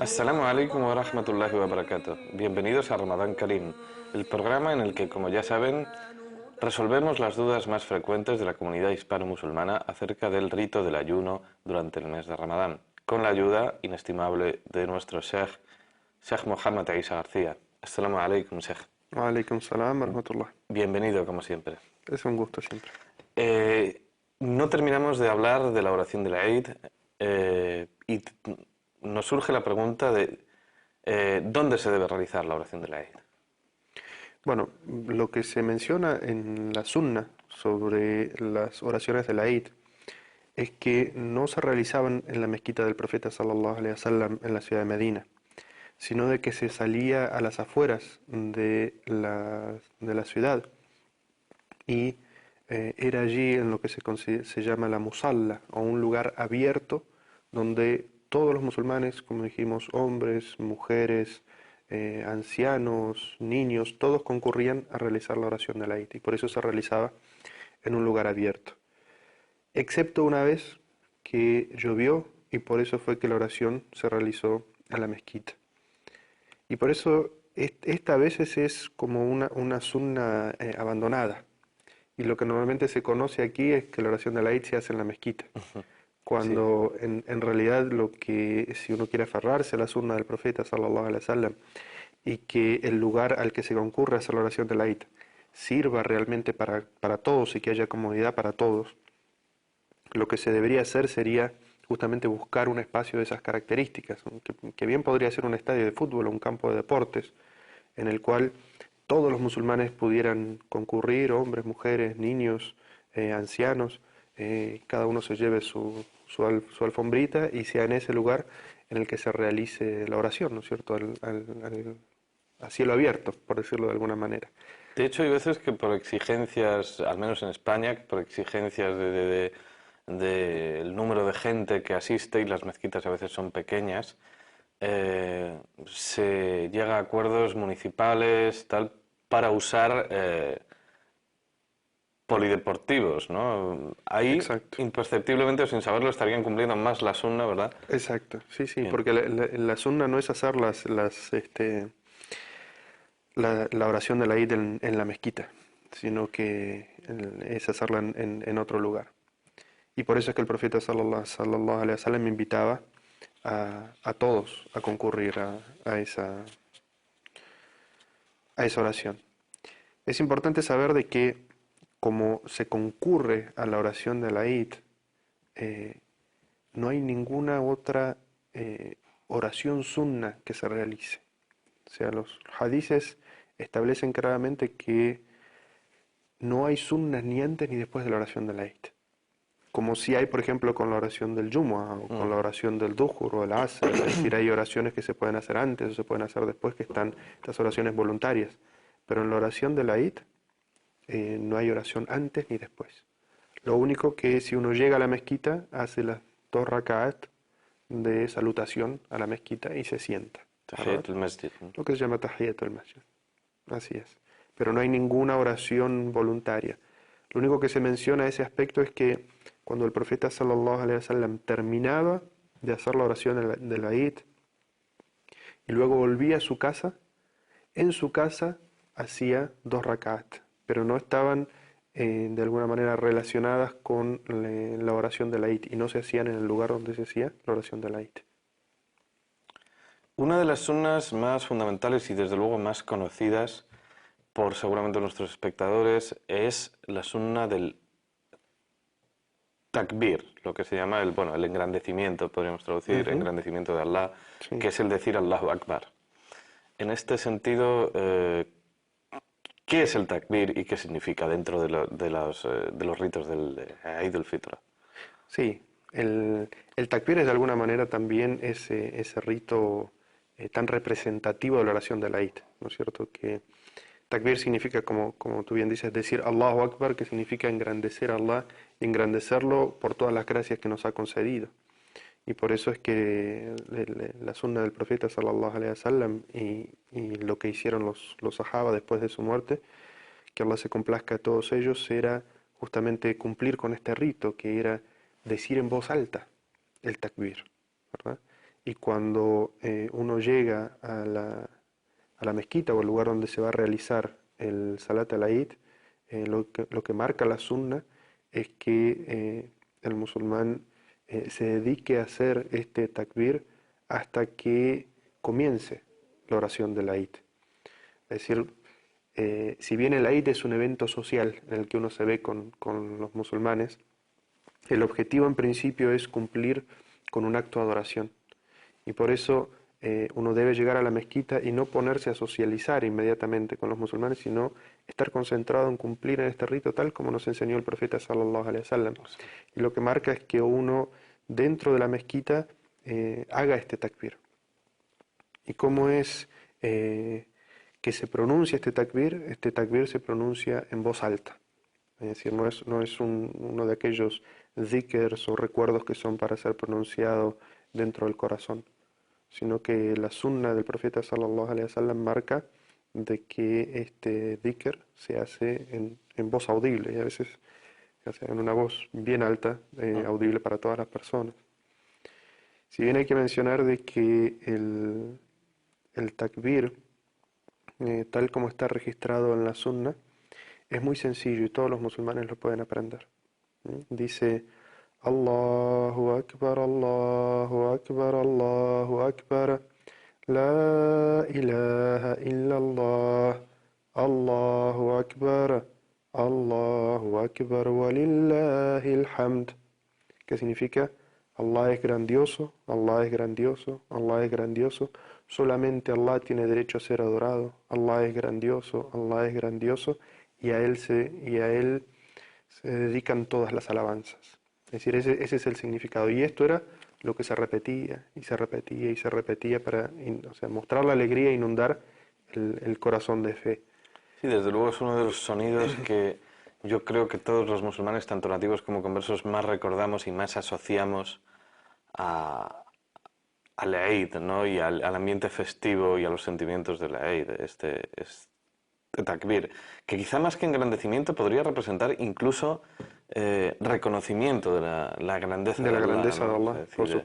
Assalamu alaikum wa rahmatullahi wa barakatuh. Bienvenidos a Ramadán Karim, el programa en el que, como ya saben, resolvemos las dudas más frecuentes de la comunidad hispano-musulmana acerca del rito del ayuno durante el mes de Ramadán, con la ayuda inestimable de nuestro Sheikh Mohammed Isa García. Assalamu alaikum, Sheikh. Wa alaikum salam wa rahmatullah. Bienvenido, como siempre. Es un gusto siempre. No terminamos de hablar de la oración de la Eid y nos surge la pregunta de ¿dónde se debe realizar la oración de la Eid? Bueno, lo que se menciona en la Sunna sobre las oraciones de la Eid es que no se realizaban en la mezquita del profeta sallallahu alaihi wasallam en la ciudad de Medina, sino de que se salía a las afueras de la ciudad y era allí en lo que se llama la musalla, o un lugar abierto donde todos los musulmanes, como dijimos, hombres, mujeres, ancianos, niños, todos concurrían a realizar la oración de la Eid, y por eso se realizaba en un lugar abierto. Excepto una vez que llovió, y por eso fue que la oración se realizó en la mezquita. Y por eso esta a veces es como una sunna abandonada. Y lo que normalmente se conoce aquí es que la oración de la Eid se hace en la mezquita. Sí. Cuando en realidad lo que, si uno quiere aferrarse a la sunna del profeta sallallahu alaihi wasallam y que el lugar al que se concurre a hacer la oración de la Eid sirva realmente para todos y que haya comodidad para todos, lo que se debería hacer sería justamente buscar un espacio de esas características, que bien podría ser un estadio de fútbol o un campo de deportes, en el cual todos los musulmanes pudieran concurrir, hombres, mujeres, niños, ancianos, cada uno se lleve su alfombrita y sea en ese lugar en el que se realice la oración, ¿no es cierto?, a cielo abierto, por decirlo de alguna manera. De hecho, hay veces que por exigencias, al menos en España, por exigencias del número de gente que asiste, y las mezquitas a veces son pequeñas, se llega a acuerdos municipales tal para usar polideportivos, ¿no? Ahí, Exacto. imperceptiblemente o sin saberlo, estarían cumpliendo más la sunna, ¿verdad? Exacto, sí, sí, Bien. porque la sunna no es hacer la oración de la Eid en la mezquita, sino que es hacerla en otro lugar. Y por eso es que el profeta sallallahu alaihi wasallam invitaba a todos a concurrir a esa oración. Es importante saber de que como se concurre a la oración de la Eid, eh, no hay ninguna otra oración sunna que se realice. O sea, los hadices establecen claramente que no hay sunnas ni antes ni después de la oración de la Eid. Como si hay, por ejemplo, con la oración del Jumu'ah o con la oración del Duhur o el Asr, es decir, hay oraciones que se pueden hacer antes o se pueden hacer después, que están estas oraciones voluntarias. Pero en la oración de la Eid no hay oración antes ni después. Lo único que si uno llega a la mezquita, hace las 2 rak'at de salutación a la mezquita y se sienta, ¿verdad? Tahiyatul Masjid, ¿no? Lo que se llama Tahiyatul Masjid. Así es. Pero no hay ninguna oración voluntaria. Lo único que se menciona de ese aspecto es que cuando el profeta sallallahu alaihi wasallam terminaba de hacer la oración de la Eid y luego volvía a su casa, en su casa hacía 2 rak'at, pero no estaban de alguna manera relacionadas con la oración de la Eid y no se hacían en el lugar donde se hacía la oración de la Eid. Una de las sunnas más fundamentales y desde luego más conocidas por seguramente nuestros espectadores es la sunna del takbir, lo que se llama el engrandecimiento, podríamos traducir, Ujú, engrandecimiento de Allah, sí. que es el decir Allahu Akbar. En este sentido, ¿qué es el takbir y qué significa dentro de los ritos del Eid al-Fitr? Sí, el takbir es de alguna manera también ese rito tan representativo de la oración de la Eid, ¿no es cierto? Que takbir significa, como tú bien dices, decir Allahu Akbar, que significa engrandecer a Allah y engrandecerlo por todas las gracias que nos ha concedido. Y por eso es que la sunna del profeta sallallahu alaihi wasallam y lo que hicieron los sahaba después de su muerte, que Allah se complazca a todos ellos, era justamente cumplir con este rito, que era decir en voz alta el takbir, ¿verdad? y cuando uno llega a la mezquita o el lugar donde se va a realizar el Salat al-Eid, lo que marca la sunna es que el musulmán se dedique a hacer este takbir hasta que comience la oración del Eid. Es decir, si bien el Eid es un evento social en el que uno se ve con los musulmanes, el objetivo en principio es cumplir con un acto de adoración. Y por eso uno debe llegar a la mezquita y no ponerse a socializar inmediatamente con los musulmanes, sino estar concentrado en cumplir en este rito tal como nos enseñó el profeta sallallahu alaihi wasallam. Y lo que marca es que uno dentro de la mezquita haga este takbir. ¿Y cómo es que se pronuncia este takbir? Este takbir se pronuncia en voz alta. Es decir, no es uno de aquellos dhikrs o recuerdos que son para ser pronunciado dentro del corazón, sino que la sunna del profeta sallallahu alaihi wasallam marca de que este dhikr se hace en voz audible, y a veces se hace en una voz bien alta, audible para todas las personas. Si bien hay que mencionar de que el takbir, tal como está registrado en la sunna, es muy sencillo y todos los musulmanes lo pueden aprender. Dice Allahu Akbar, Allahu Akbar, Allahu Akbar, La ilaha illallah, Allahu Akbar, Allahu Akbar, walillahil hamd. ¿Qué significa? Allah es grandioso, Allah es grandioso, Allah es grandioso. Solamente Allah tiene derecho a ser adorado. Allah es grandioso, Allah es grandioso. Y a Él se dedican todas las alabanzas. Es decir, ese es el significado. Y esto era lo que se repetía y se repetía y se repetía para mostrar la alegría e inundar el corazón de fe. Sí, desde luego es uno de los sonidos que yo creo que todos los musulmanes, tanto nativos como conversos, más recordamos y más asociamos al Eid, ¿no? Y al ambiente festivo y a los sentimientos del Eid, este takbir, que quizá más que engrandecimiento podría representar incluso reconocimiento de la grandeza de de la Allah, grandeza ¿no? de Allah, Es decir,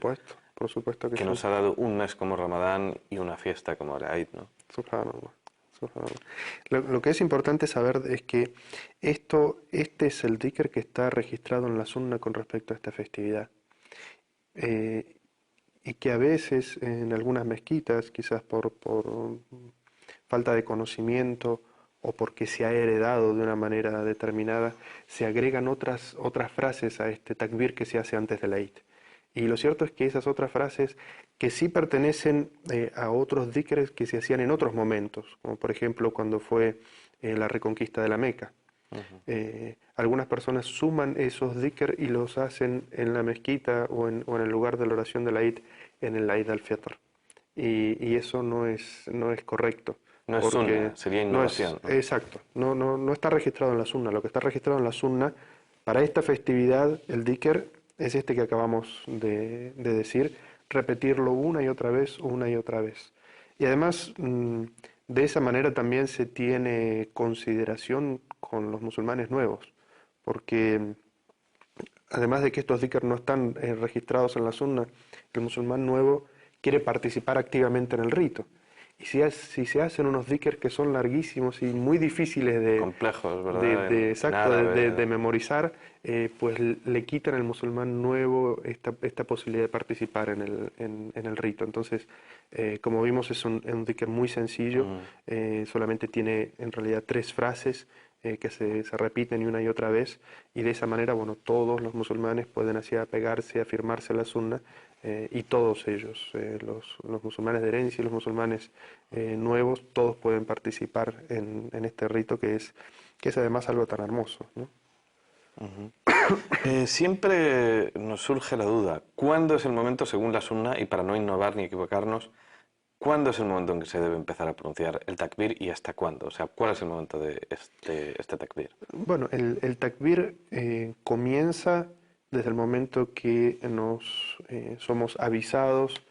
por supuesto que sí. nos ha dado un mes como Ramadán y una fiesta como el Eid, ¿no? Subhanallah, subhanallah. Lo que es importante saber es que este es el dhikr que está registrado en la sunna con respecto a esta festividad. Y que a veces en algunas mezquitas, quizás por falta de conocimiento o porque se ha heredado de una manera determinada, se agregan otras frases a este takbir que se hace antes del Eid. Y lo cierto es que esas otras frases que sí pertenecen a otros dhikrs que se hacían en otros momentos, como por ejemplo cuando fue la reconquista de la Meca. Algunas personas suman esos dhikr y los hacen en la mezquita o en el lugar de la oración del Eid, en el Eid al-Fitr. Y eso no es correcto. No es sunna, sería innovación, ¿no? Exacto, no está registrado en la sunna. Lo que está registrado en la sunna, para esta festividad, el dhikr es este que acabamos de decir, repetirlo una y otra vez, una y otra vez. Y además, de esa manera también se tiene consideración con los musulmanes nuevos, porque además de que estos dhikr no están registrados en la sunna, el musulmán nuevo quiere participar activamente en el rito. Y si se hacen unos dhikr que son larguísimos y muy difíciles complejos, ¿verdad? de memorizar, pues le quitan al musulmán nuevo esta posibilidad de participar en el rito. Entonces, como vimos, es un dhikr muy sencillo, solamente tiene en realidad 3 frases que se repiten una y otra vez, y de esa manera, bueno, todos los musulmanes pueden así apegarse, afirmarse a la sunna, y todos ellos, los musulmanes de herencia y los musulmanes nuevos, todos pueden participar en este rito que es además algo tan hermoso, ¿no? Siempre nos surge la duda, ¿cuándo es el momento, según la sunna, y para no innovar ni equivocarnos, cuándo es el momento en que se debe empezar a pronunciar el takbir y hasta cuándo? O sea, ¿cuál es el momento de este takbir? Bueno, el takbir comienza desde el momento que somos avisados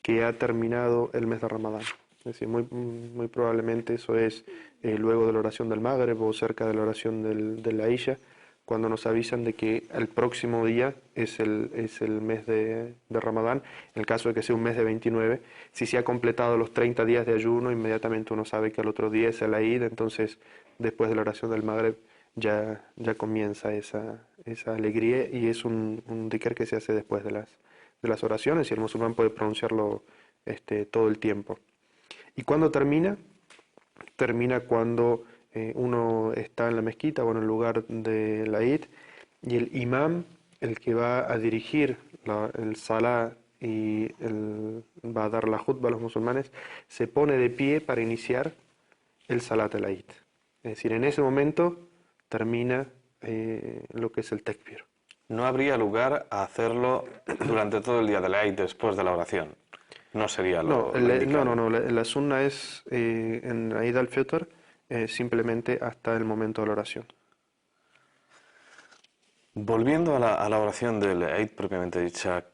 que ha terminado el mes de Ramadán. Es decir, muy probablemente eso es luego de la oración del Maghrib o cerca de la oración de la Isha, cuando nos avisan de que el próximo día es el mes de Ramadán, en el caso de que sea un mes de 29, si se ha completado los 30 días de ayuno, inmediatamente uno sabe que al otro día es el Eid, entonces después de la oración del Magreb ya comienza esa alegría y es un dhikr que se hace después de las oraciones y el musulmán puede pronunciarlo todo el tiempo. ¿Y cuándo termina? Termina cuando uno está en la mezquita o en el lugar de la Eid y el imam, el que va a dirigir el salah y va a dar la khutba a los musulmanes, se pone de pie para iniciar el salat al Eid. Es decir, en ese momento termina lo que es el takbir. No habría lugar a hacerlo durante todo el día de la Eid después de la oración. No sería No, lo indicado. la sunna es en Eid al-Fitr simplemente hasta el momento de la oración. Volviendo a la oración del Eid propiamente dicha,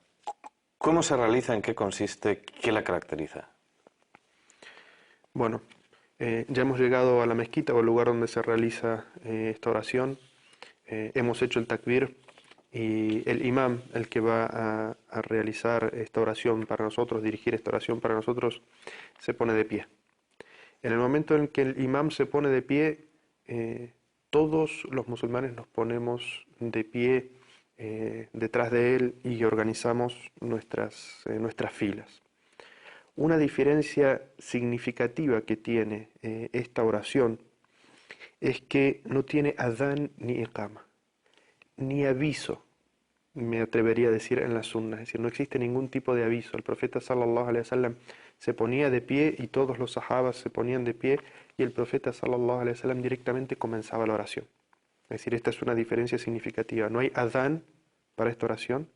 ¿cómo se realiza, en qué consiste, qué la caracteriza? Bueno, ya hemos llegado a la mezquita o al lugar donde se realiza esta oración. Hemos hecho el takbir y el imam, el que va a realizar esta oración para nosotros, dirigir esta oración para nosotros, se pone de pie. En el momento en que el imam se pone de pie, todos los musulmanes nos ponemos de pie detrás de él y organizamos nuestras filas. Una diferencia significativa que tiene esta oración es que no tiene adán ni iqama, ni aviso, me atrevería a decir en la sunna, es decir, no existe ningún tipo de aviso. El profeta sallallahu alaihi wasallam se ponía de pie y todos los sahabas se ponían de pie y el profeta sallallahu alaihi wasallam directamente comenzaba la oración. Es decir, esta es una diferencia significativa. No hay adán para esta oración,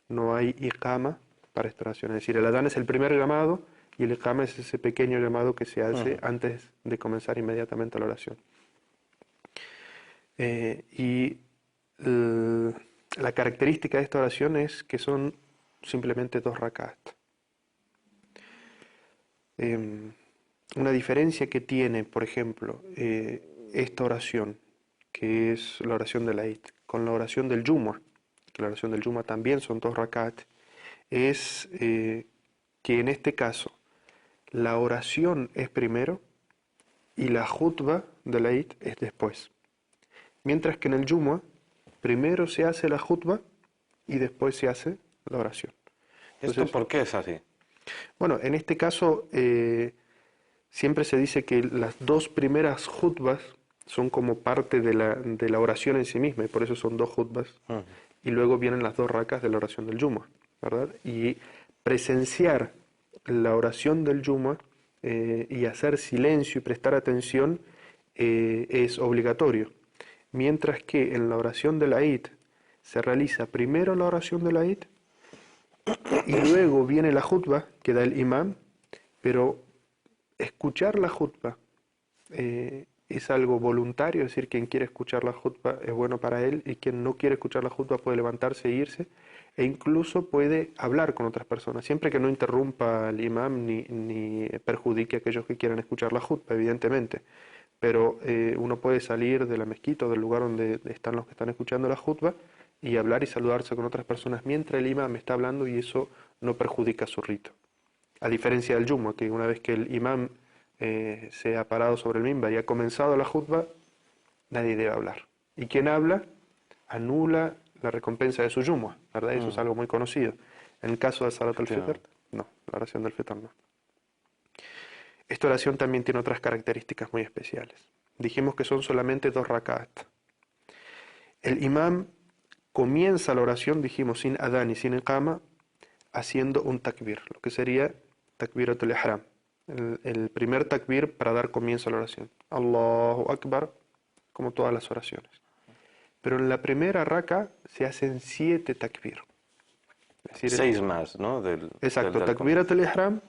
no hay iqama para esta oración. Es decir, el adán es el primer llamado y el iqama es ese pequeño llamado que se hace antes de comenzar inmediatamente la oración. La característica de esta oración es que son simplemente 2 rakat. Una diferencia que tiene, por ejemplo, esta oración, que es la oración de la Eid, con la oración del Jumu'ah, que la oración del Jumu'ah también son 2 rakat, es que en este caso la oración es primero y la khutba de la Eid es después. Mientras que en el Jumu'ah primero se hace la khutba y después se hace la oración. ¿Esto por qué es así? Bueno, en este caso siempre se dice que las 2 primeras khutbas son como parte de la oración en sí misma, y por eso son 2 khutbas. Y luego vienen las 2 rakas de la oración del Jumu'ah, ¿verdad? Y presenciar la oración del Jumu'ah y hacer silencio y prestar atención es obligatorio. Mientras que en la oración de la Eid se realiza primero la oración de la Eid y luego viene la khutba que da el imam, pero escuchar la khutba es algo voluntario, es decir, quien quiere escuchar la khutba es bueno para él y quien no quiere escuchar la khutba puede levantarse e irse e incluso puede hablar con otras personas, siempre que no interrumpa al imam ni perjudique a aquellos que quieran escuchar la khutba, evidentemente. Pero uno puede salir de la mezquita o del lugar donde están los que están escuchando la khutba y hablar y saludarse con otras personas mientras el imam está hablando y eso no perjudica su rito. A diferencia del Jumu'ah, que una vez que el imam se ha parado sobre el mimbar y ha comenzado la khutba, nadie debe hablar. Y quien habla anula la recompensa de su Jumu'ah, ¿verdad? Eso es algo muy conocido. En el caso de Salat al-Fitr, no, la oración del Fitr no. Esta oración también tiene otras características muy especiales. Dijimos que son solamente 2 rakat. El imam comienza la oración, dijimos, sin adán y sin iqama, haciendo un takbir, lo que sería takbiratul ihram. El primer takbir para dar comienzo a la oración. Allahu Akbar, como todas las oraciones. Pero en la primera raka se hacen 7 takbir. Es decir, 6 más, ¿no? Exacto, takbiratul ihram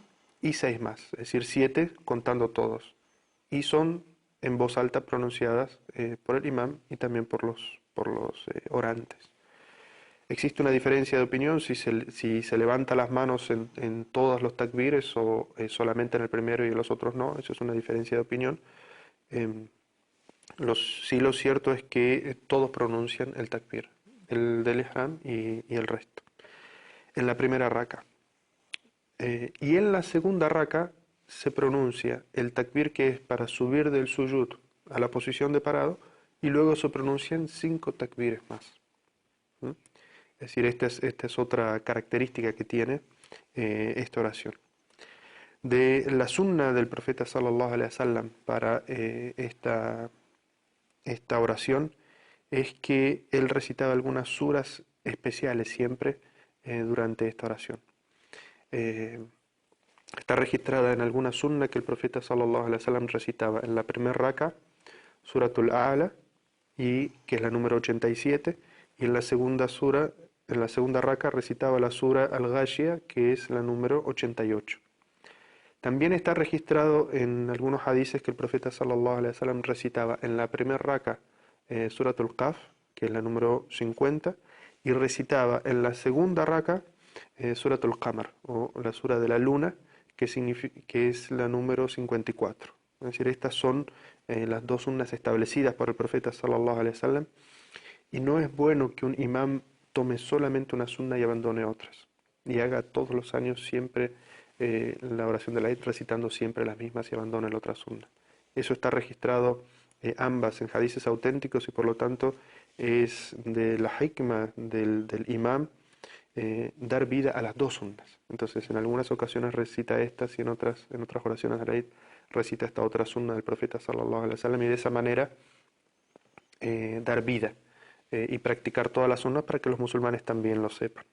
y 6 más, es decir, 7 contando todos. Y son en voz alta pronunciadas por el imam y también por los orantes. Existe una diferencia de opinión si se levanta las manos en todos los takbires o solamente en el primero y en los otros no. Eso es una diferencia de opinión. Sí, lo cierto es que todos pronuncian el takbir, el del ihram y el resto. En la primera raka. Y en la segunda raka se pronuncia el takbir que es para subir del sujud a la posición de parado y luego se pronuncian 5 takbires más. ¿Mm? Es decir, esta es otra característica que tiene esta oración. De la sunna del profeta sallallahu alaihi wasallam para esta oración es que él recitaba algunas suras especiales siempre durante esta oración. Eh, Está registrada en alguna sunna que el profeta sallallahu alaihi wasallam recitaba en la primera raka Suratul A'la, y que es la número 87, y en la segunda sura, en la segunda raka recitaba la sura Al-Ghashiyah, que es la número 88. También está registrado en algunos hadices que el profeta sallallahu alaihi wasallam recitaba en la primera raka Suratul Qaf, que es la número 50, y recitaba en la segunda raka Suratul Qamar, o la sura de la luna, que es la número 54. Es decir, estas son las dos sunnas establecidas por el profeta sallallahu alaihi wasallam, y no es bueno que un imam tome solamente una sunna y abandone otras, y haga todos los años siempre la oración de la Eid recitando siempre las mismas y abandone la otra sunna. Eso está registrado ambas en hadices auténticos, y por lo tanto es de la hikmah del imam dar vida a las dos sunnas. Entonces, en algunas ocasiones recita estas y en otras oraciones de la Eid recita esta otra sunna del profeta sallallahu alaihi wasallam, y de esa manera dar vida y practicar todas las sunnas para que los musulmanes también lo sepan.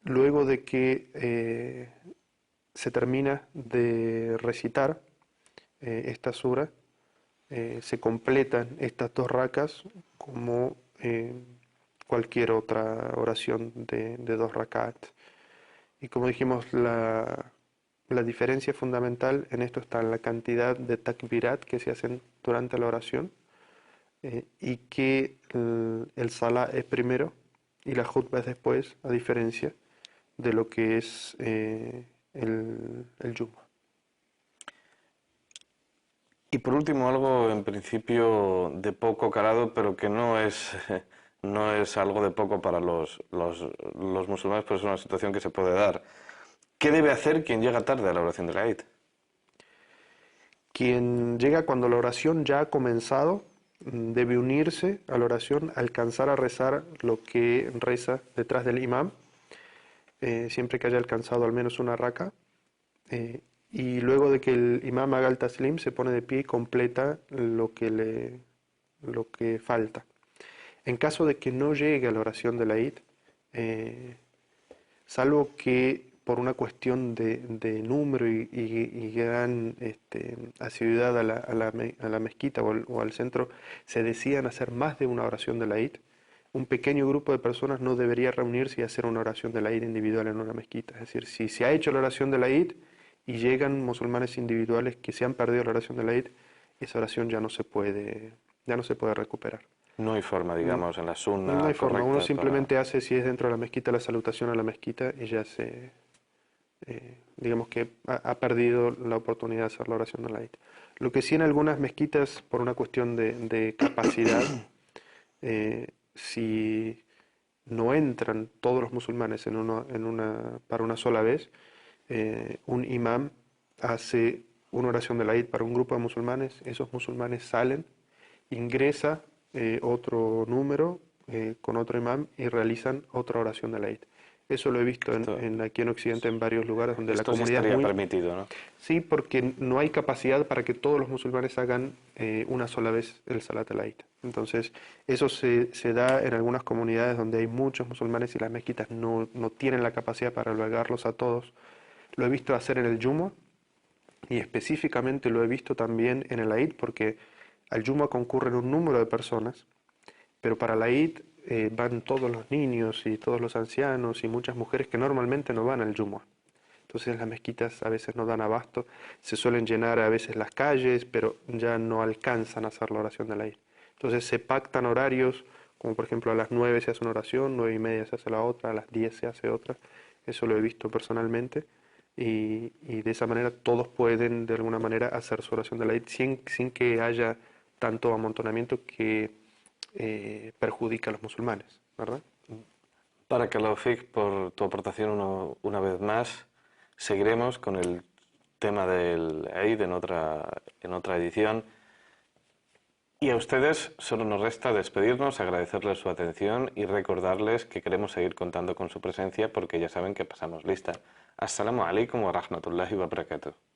Luego de que se termina de recitar esta sura, se completan estas dos rakas como cualquier otra oración de dos rakat. Y como dijimos, la diferencia fundamental en esto está en la cantidad de takbirat que se hacen durante la oración, y que el salah es primero y la khutbah es después, a diferencia de lo que es el Jumu'ah. Y por último, algo en principio de poco calado, pero que no es, no es algo de poco para los musulmanes, pero es una situación que se puede dar. ¿Qué debe hacer quien llega tarde a la oración de la Eid? Quien llega cuando la oración ya ha comenzado debe unirse a la oración, alcanzar a rezar lo que reza detrás del imam, siempre que haya alcanzado al menos una raka, y luego de que el imam haga el taslim se pone de pie y completa lo que falta. En caso de que no llegue a la oración de la Eid, salvo que por una cuestión de número y gran asiduidad a la mezquita o al centro, se decidan hacer más de una oración de la Eid, un pequeño grupo de personas no debería reunirse y hacer una oración de la Eid individual en una mezquita. Es decir, si se ha hecho la oración de la Eid y llegan musulmanes individuales que se han perdido la oración de la Eid, esa oración ya no se puede recuperar. No hay forma, digamos, en la No sunna hay forma, uno correcta para... simplemente hace, si es dentro de la mezquita, la salutación a la mezquita, y ya digamos que ha perdido la oportunidad de hacer la oración de la Eid. Lo que sí, en algunas mezquitas, por una cuestión de capacidad, si no entran todos los musulmanes para una sola vez, un imam hace una oración de la Eid para un grupo de musulmanes, esos musulmanes salen, ingresa otro número con otro imam y realizan otra oración de la Eid. Eso lo he visto Esto, aquí en Occidente en varios lugares donde la esto sí comunidad es estaría muy... permitido, ¿no? Sí, porque no hay capacidad para que todos los musulmanes hagan una sola vez el Salat al-Eid. Entonces, eso se da en algunas comunidades donde hay muchos musulmanes y las mezquitas no tienen la capacidad para albergarlos a todos. Lo he visto hacer en el Jumu'ah, y específicamente lo he visto también en el Eid, porque al Jumu'ah concurren un número de personas, pero para la Eid van todos los niños y todos los ancianos y muchas mujeres que normalmente no van al Jumu'ah. Entonces las mezquitas a veces no dan abasto, se suelen llenar a veces las calles, pero ya no alcanzan a hacer la oración de la Eid. Entonces se pactan horarios, como por ejemplo a las 9 se hace una oración, 9:30 se hace la otra, a las 10 se hace otra. Eso lo he visto personalmente, y de esa manera todos pueden de alguna manera hacer su oración de la Eid sin que haya tanto amontonamiento que perjudica a los musulmanes, ¿verdad? Barakallahu fik por tu aportación una vez más. Seguiremos con el tema del Eid en otra edición. Y a ustedes solo nos resta despedirnos, agradecerles su atención y recordarles que queremos seguir contando con su presencia porque ya saben que pasamos lista. Assalamu alaikum wa rahmatullahi wa barakatuh.